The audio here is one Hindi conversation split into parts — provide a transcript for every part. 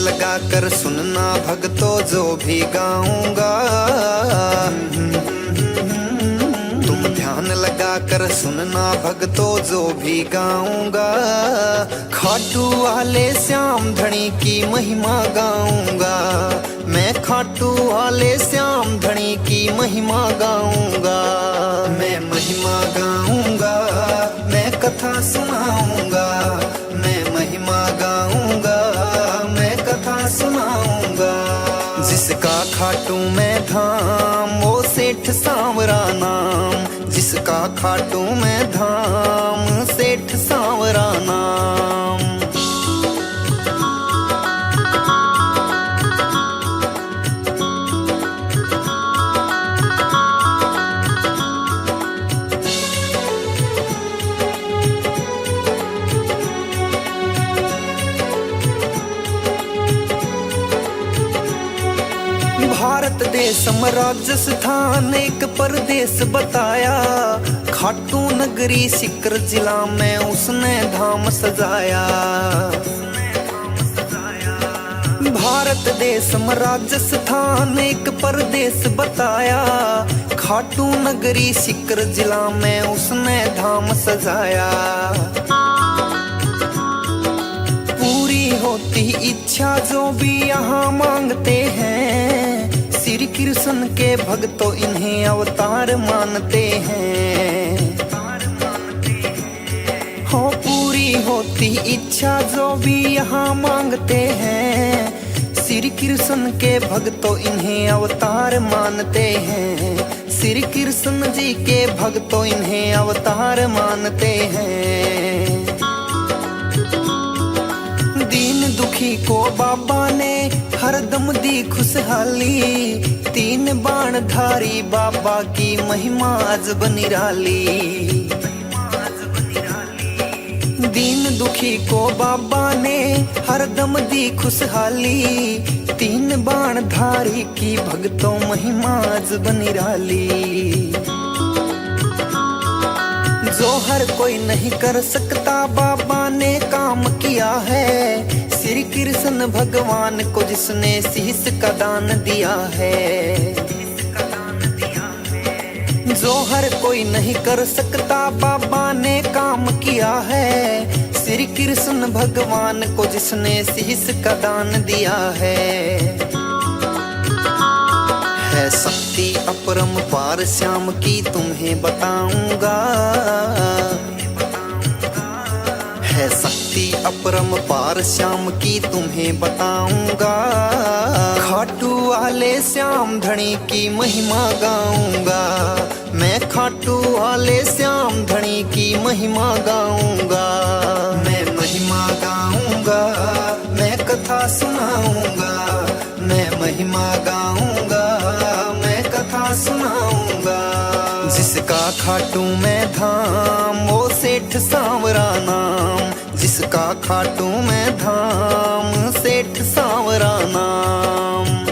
लगा कर सुनना भक्तों जो भी गाऊंगा। तुम ध्यान लगा कर सुनना भक्तों जो भी गाऊंगा। खाटू वाले श्याम धनी की महिमा गाऊंगा। मैं खाटू वाले श्याम धनी की महिमा गाऊंगा। मैं महिमा गाऊंगा, मैं कथा सुनाऊंगा। मैं महिमा गाऊंगा, मैं कथा सुनाऊंगा। जिसका खाटू में धाम वो सेठ सांवरा नाम। जिसका खाटू में धाम सेठ सांवरा नाम। भारत देश राजस्थान एक परदेश बताया। खाटू नगरी सिकर जिला में उसने धाम सजाया। भारत देश राजस्थान एक परदेश बताया। खाटू नगरी सिकर जिला में उसने धाम सजाया। पूरी होती इच्छा जो भी यहाँ मांगते हैं। श्री कृष्ण के भक्तों इन्हें अवतार मानते हैं। हो पूरी होती इच्छा जो भी यहाँ मांगते हैं। श्री कृष्ण के भक्तों इन्हें अवतार मानते हैं। श्री कृष्ण जी के भक्तों इन्हें अवतार मानते हैं। दीन दुखी को बाबा ने हरदम दी खुशहाली। तीन बाण धारी बाबा की महिमा अजब निराली। दीन दुखी को बाबा ने हरदम दी खुशहाली। तीन बाण धारी की भक्तों महिमा अजब निराली। जो हर कोई नहीं कर सकता बाबा ने काम किया है। श्री कृष्ण भगवान को जिसने शीश का दान दिया है। जो हर कोई नहीं कर सकता बाबा ने काम किया है। श्री कृष्ण भगवान को जिसने शीश का दान दिया है। शक्ति अपरंपार श्याम की तुम्हें बताऊंगा। है शक्ति अपरंपार श्याम की तुम्हें बताऊंगा। खाटू वाले श्याम धनी की महिमा गाऊंगा। मैं खाटू वाले श्याम धनी की महिमा गाऊंगा। मैं महिमा गाऊंगा, मैं कथा सुनाऊंगा। मैं महिमा गाऊंगा, मैं कथा सुनाऊंगा। जिसका खाटू में धाम वो सेठ सांवरा नाम। जिसका खाटू में धाम सेठ सांवरा नाम।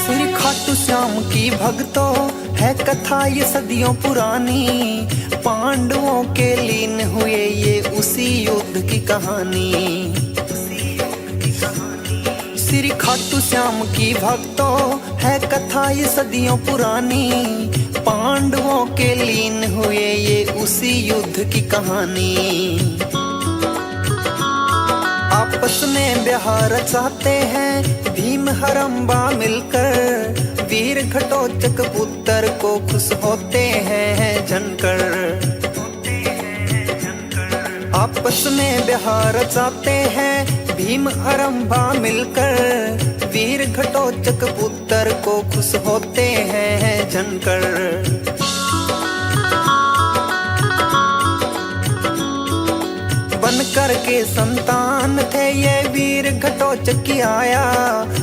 श्री खाटू श्याम की भक्तों है कथा ये सदियों पुरानी। पांडवों के लीन हुए ये उसी युद्ध की कहानी। श्री खाटू श्याम की भक्तों है कथा ये सदियों पुरानी। पांडवों के लीन हुए ये उसी युद्ध की कहानी। आपस में ब्याह रचाते हैं भीम हरम्बा मिलकर। वीर घटोत्कच पुत्र को खुश होते हैं जनकर। आपस में ब्याह रचाते हैं भीम हरम्बा मिलकर। वीर घटोत्कच पुत्र को खुश होते हैं जनकर। बन करके संतान थे ये वीर घटोत्कच की आया।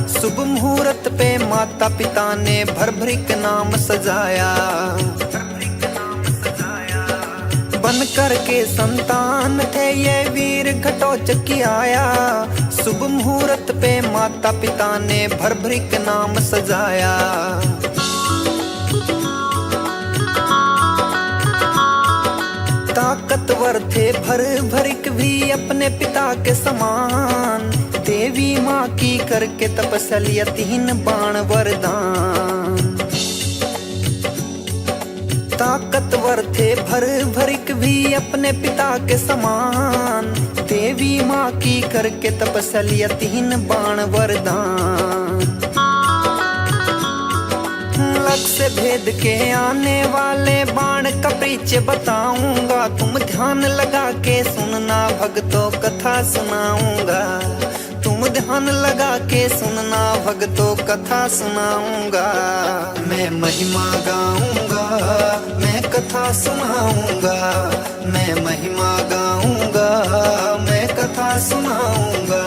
शुभ मुहूर्त पे माता पिता ने भरभरी के नाम सजाया। बन करके संतान थे ये वीर घटोत्कच आया। शुभ मुहूर्त पे माता पिता ने भर भर के नाम सजाया। ताकतवर थे भर भरिक भी अपने पिता के समान। देवी माँ की करके तपस्या 3 बाण वरदान। ताकतवर थे भर भरिक भी अपने पिता के समान। देवी माँ की करके तपस्या 3 बाण वरदान। लक्ष्य भेद के आने वाले बाण का परिचय बताऊंगा। तुम ध्यान लगा के सुनना भक्तों कथा सुनाऊंगा। तुम ध्यान लगा के सुनना भक्तों कथा सुनाऊंगा। मैं महिमा गाऊंगा, मैं कथा सुनाऊंगा। मैं महिमा गाऊंगा, मैं कथा सुनाऊंगा।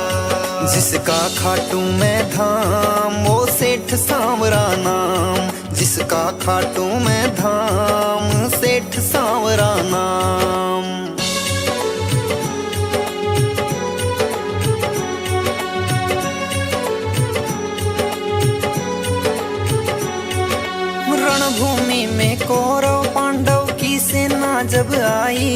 जिसका खाटू में धाम वो सेठ सांवरा नाम। जिसका खाटू में धाम सेठ सांवरा नाम। रणभूमि में कौरव पांडव की सेना जब आई।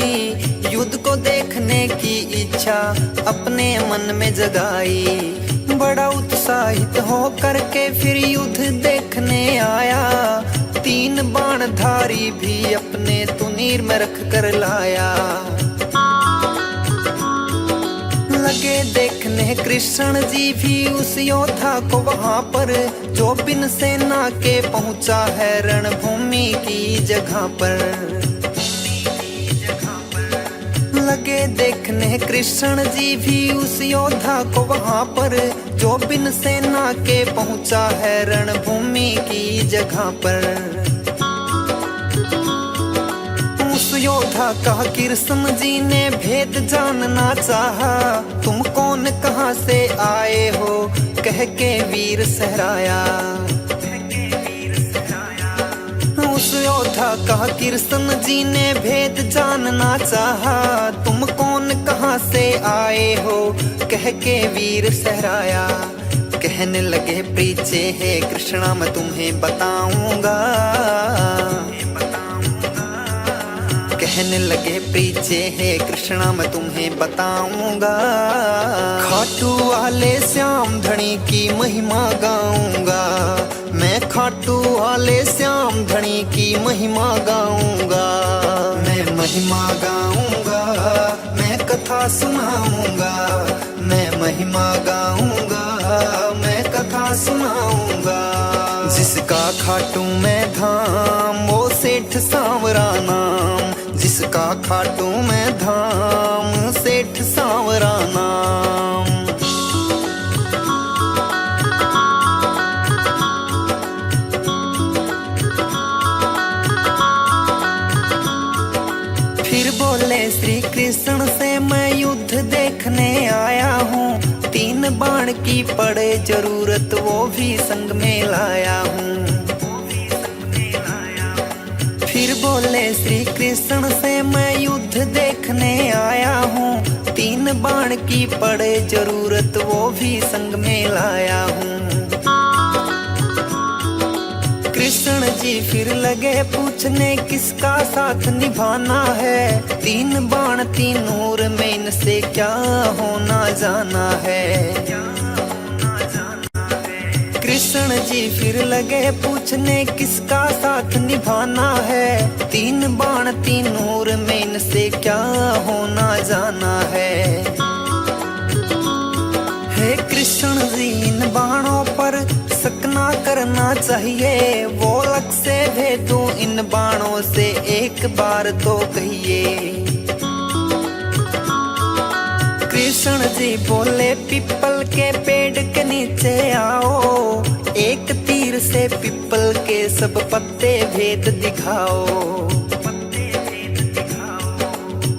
युद्ध को देखने की इच्छा अपने मन में जगाई। बड़ा उत्साहित हो करके फिर युद्ध देखने आया। 3 बाणधारी भी अपने तुनीर में रख कर लाया। लगे देखने कृष्ण जी भी उस योद्धा को वहां पर, जो बिन सेना के पहुंचा है रणभूमि की जगह पर। लगे देखने कृष्ण जी भी उस योद्धा को वहां पर, जो बिन सेना के पहुंचा है रणभूमि की जगह पर। उस योद्धा का कृष्ण जी ने भेद जानना चाहा। तुम कौन कहां से आए हो कह के वीर सहराया। उस योद्धा का कृष्ण जी ने भेद जानना चाहा। तुम कौन कहां से आए हो कह के वीर सहराया। कहने लगे पीछे है कृष्णा मैं तुम्हें बताऊंगा। कहने लगे पीछे है कृष्णा मैं तुम्हें बताऊंगा। खाटू वाले श्याम धनी की महिमा गाऊंगा। मैं खाटू वाले श्याम धनी की महिमा गाऊंगा। मैं महिमा गाऊंगा, मैं कथा सुनाऊंगा। मैं महिमा गाऊंगा, मैं कथा सुनाऊंगा। जिसका खाटू में धाम वो सेठ सांवरा नाम। जिसका खाटू में धाम सेठ सांवरा नाम। फिर बोले श्री कृष्ण से मैं युद्ध देखने आया हूँ। 3 बाण की पड़े जरूरत वो भी संग में लाया हूँ। फिर बोले श्री कृष्ण से मैं युद्ध देखने आया हूँ। 3 बाण की पड़े जरूरत वो भी संग में लाया हूँ। कृष्ण जी फिर लगे पूछने किसका साथ निभाना है। 3 बाण 3 नूर में इनसे क्या होना जाना है। कृष्ण जी फिर लगे पूछने किसका साथ निभाना है। 3 बाण 3 नूर में इनसे क्या होना जाना है। हे कृष्ण जी इन बाणों पर शक ना करना चाहिए। वो लक्ष्य भेदूं इन बाणों से एक बार तो कहिए। कृष्ण जी बोले पिपल के पेड़ के नीचे आओ। एक तीर से पिपल के सब पत्ते भेद दिखाओ।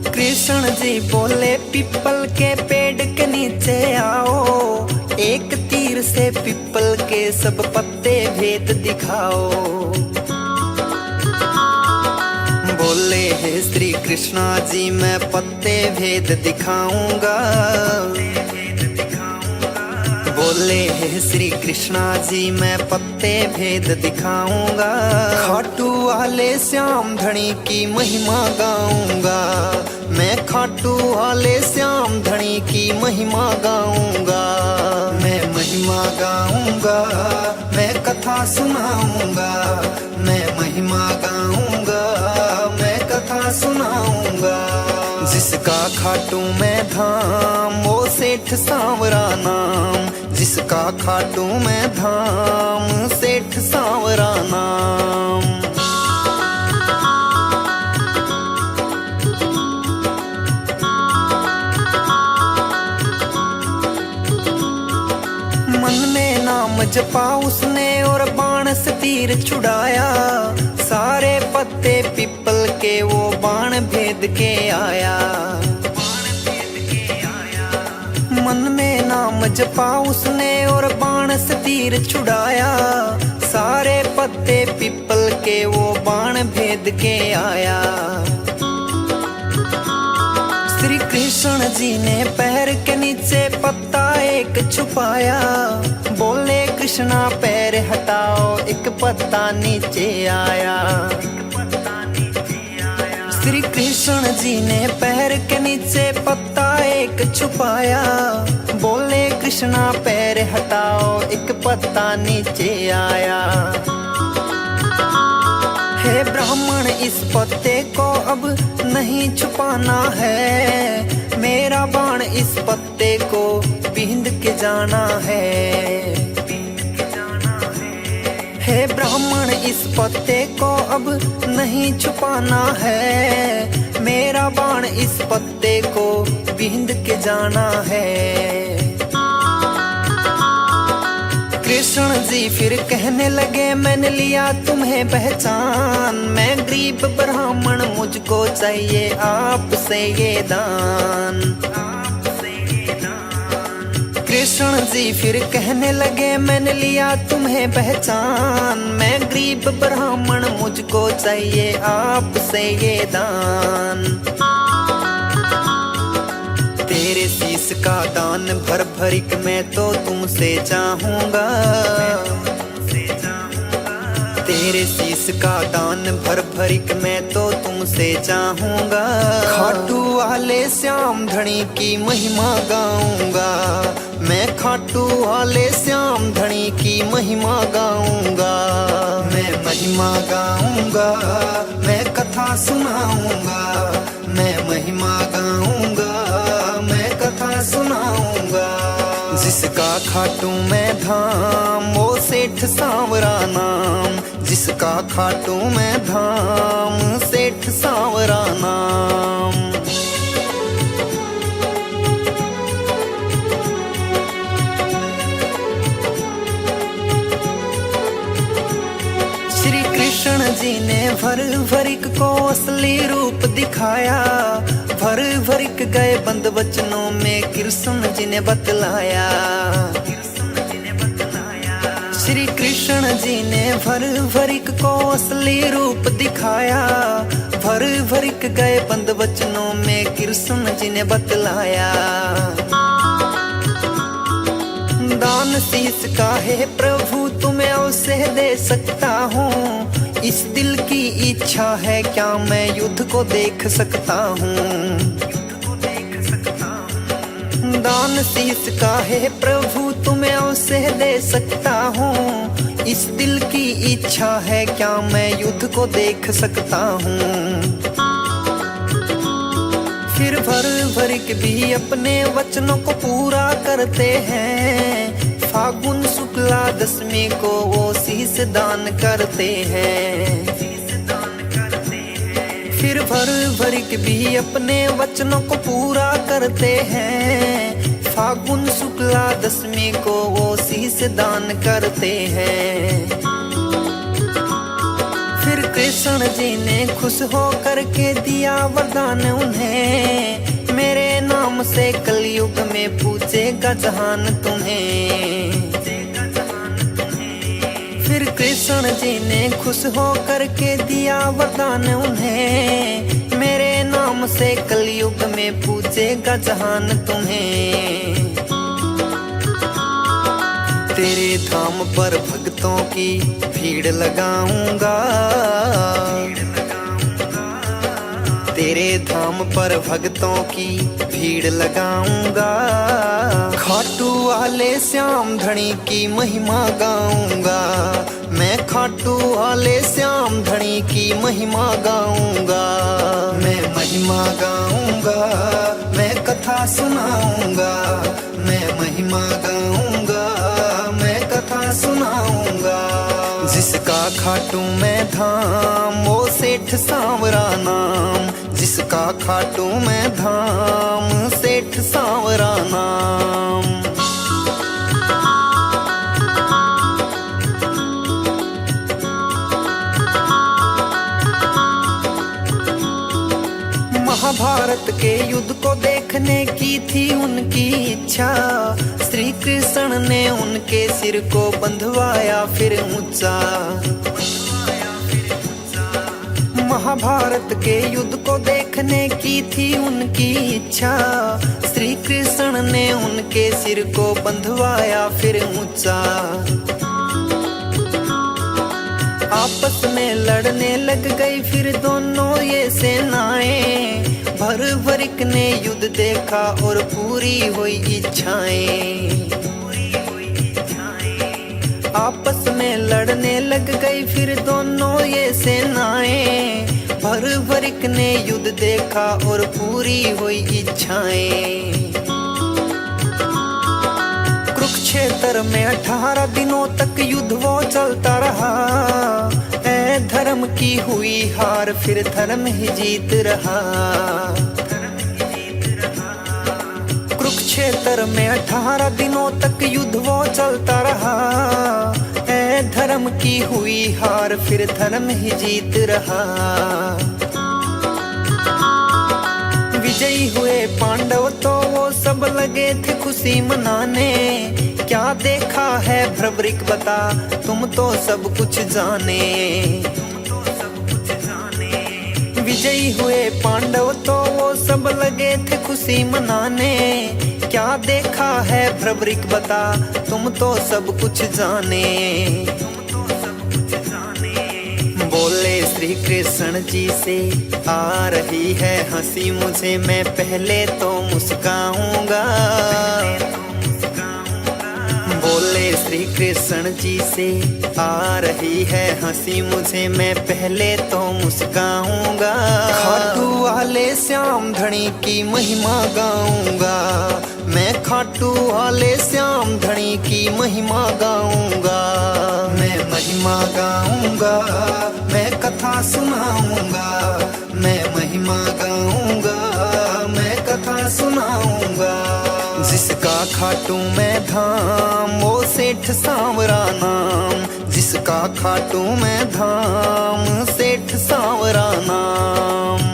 कृष्ण जी बोले पिपल के पेड़ के नीचे आओ। एक तीर से पिपल के सब पत्ते भेद दिखाओ। बोले हे श्री कृष्णा जी मैं पत्ते भेद दिखाऊंगा। बोले हे श्री कृष्णा जी मैं पत्ते भेद दिखाऊंगा। खाटू वाले श्याम धनी की महिमा गाऊंगा। मैं खाटू वाले श्याम धनी की महिमा गाऊंगा। मैं महिमा गाऊंगा, मैं कथा सुनाऊंगा। मैं महिमा गाऊंगा, मैं कथा सुनाऊंगा। जिसका खाटू में धाम वो सेठ सांवरा नाम। जिसका खाटू में धाम सेठ सांवरा नाम। मन में नाम जपा उसने और बाण से तीर छुड़ाया। सारे पत्ते पीपल के वो बाण भेद के आया। मन में नाम जपा उसने और बाण से तीर छुड़ाया। सारे पत्ते पीपल के वो बाण भेद के आया। श्री कृष्ण जी ने पैर के नीचे पत्ता एक छुपाया। बोले कृष्णा पैर हटाओ, एक पत्ता नीचे आया। श्री कृष्ण जी ने पैर के नीचे पत्ता एक छुपाया। बोले कृष्णा पैर हटाओ, एक पत्ता नीचे आया। हे ब्राह्मण इस पत्ते को अब नहीं छुपाना है। मेरा बाण इस पत्ते को बींध के जाना है। हे ब्राह्मण इस पत्ते को अब नहीं छुपाना है। मेरा बाण इस पत्ते को बींध के जाना है। कृष्ण जी फिर कहने लगे मैंने लिया तुम्हें पहचान। मैं गरीब ब्राह्मण मुझको चाहिए आपसे ये दान। कृष्ण जी फिर कहने लगे मैंने लिया तुम्हें पहचान। मैं गरीब ब्राह्मण मुझको चाहिए आपसे ये दान। तेरे शीश का दान भर भरिक मैं तो तुमसे चाहूंगा। तेरे शीश का दान भर भरिक मैं तो तुमसे चाहूंगा। खाटू वाले श्याम धनी की महिमा गाऊंगा। मैं खाटू वाले श्याम धनी की महिमा गाऊंगा। मैं महिमा गाऊंगा, मैं कथा सुनाऊंगा। मैं महिमा गाऊंगा, मैं कथा सुनाऊंगा। जिसका खाटू में धाम वो सेठ सांवरा नाम। जिसका खाटू में धाम सेठ सांवरा नाम। श्री कृष्ण जी ने भर भरिक को असली रूप दिखाया। भर भरिक गए बंद वचनों में कृष्ण जी ने बतलाया। श्री कृष्ण जी ने भर भरिक को असली रूप दिखाया। भर भरिक गए बंद वचनों में कृष्ण जी ने बतलाया। दान शीश का है प्रभु तुम्हें उसे दे सकता हूँ। इस दिल की इच्छा है क्या मैं युद्ध को देख सकता हूँ। दान शीश का है प्रभु तुम्हें उसे दे सकता हूँ। इस दिल की इच्छा है क्या मैं युद्ध को देख सकता हूँ। फिर भर भरिक भी अपने वचनों को पूरा करते हैं। फागुन शुक्ला दशमी को वो शीश दान करते हैं। फिर भर भरिक भी अपने वचनों को पूरा करते हैं। फागुन शुक्ला दशमी को वो शीश दान करते हैं। फिर कृष्ण जी ने खुश हो करके दिया वरदान उन्हें। मेरे नाम से कलयुग में पूछेगा जहान तुम्हें। फिर फिर कृष्ण जी ने खुश हो करके दिया वरदान उन्हें, मेरे नाम से कलयुग में पूजेगा जहान तुम्हें। तेरे धाम पर भक्तों की भीड़ लगाऊंगा, तेरे धाम पर भक्तों की भीड़ लगाऊंगा। खाटू वाले श्याम धनी की महिमा गाऊंगा, मैं खाटू वाले श्याम धनी की महिमा गाऊंगा। मैं महिमा गाऊंगा, मैं कथा सुनाऊंगा, मैं महिमा गाऊंगा, मैं कथा सुनाऊंगा। जिसका खाटू मैं धाम वो सेठ सांवरा नाम, जिसका खाटू मैं धाम सेठ सांवरा नाम। महाभारत के युद्ध को देखने की थी उनकी इच्छा, श्री कृष्ण ने उनके सिर को बंधवाया फिर ऊंचा। महाभारत के युद्ध को देखने की थी उनकी इच्छा, श्री कृष्ण ने उनके सिर को बंधवाया फिर ऊंचा। आपस में लड़ने लग गई फिर दोनों ये सेनाएं, भरवरिक ने युद्ध देखा और पूरी हुई इच्छाएं। आपस में लड़ने लग गई फिर दोनों ये सेनाएं, भरवरिक ने युद्ध देखा और पूरी हुई इच्छाएं। कुरुक्षेत्र में 18 दिनों तक युद्ध वो चलता रहा, ऐ धर्म की हुई हार फिर धर्म ही जीत रहा। कुरुक्षेत्र में 18 दिनों तक युद्ध वो चलता रहा, ऐ धर्म की हुई हार फिर धर्म ही जीत रहा। विजयी हुए पांडव तो वो सब लगे थे खुशी मनाने, क्या देखा है भ्रवरिक बता तुम तो सब कुछ जाने। विजयी हुए पांडव तो वो सब लगे थे खुशी मनाने, क्या देखा है भ्रवरिक बता तुम तो सब कुछ जाने। बोले श्री कृष्ण जी से आ रही है हंसी मुझे, मैं पहले तो मुस्काऊंगा। बोले श्री कृष्ण जी से आ रही है हंसी मुझे, मैं पहले तो मुस्काऊंगा। खाटू वाले श्याम धनी की महिमा गाऊंगा, मैं खाटू वाले श्याम धनी की महिमा गाऊंगा। मैं महिमा गाऊंगा, मैं कथा सुनाऊंगा, मैं महिमा गाऊंगा, मैं कथा सुनाऊंगा। जिसका खाटू मैं धाम वो सेठ सांवरा नाम, जिसका खाटू मैं धाम सेठ सांवरा नाम।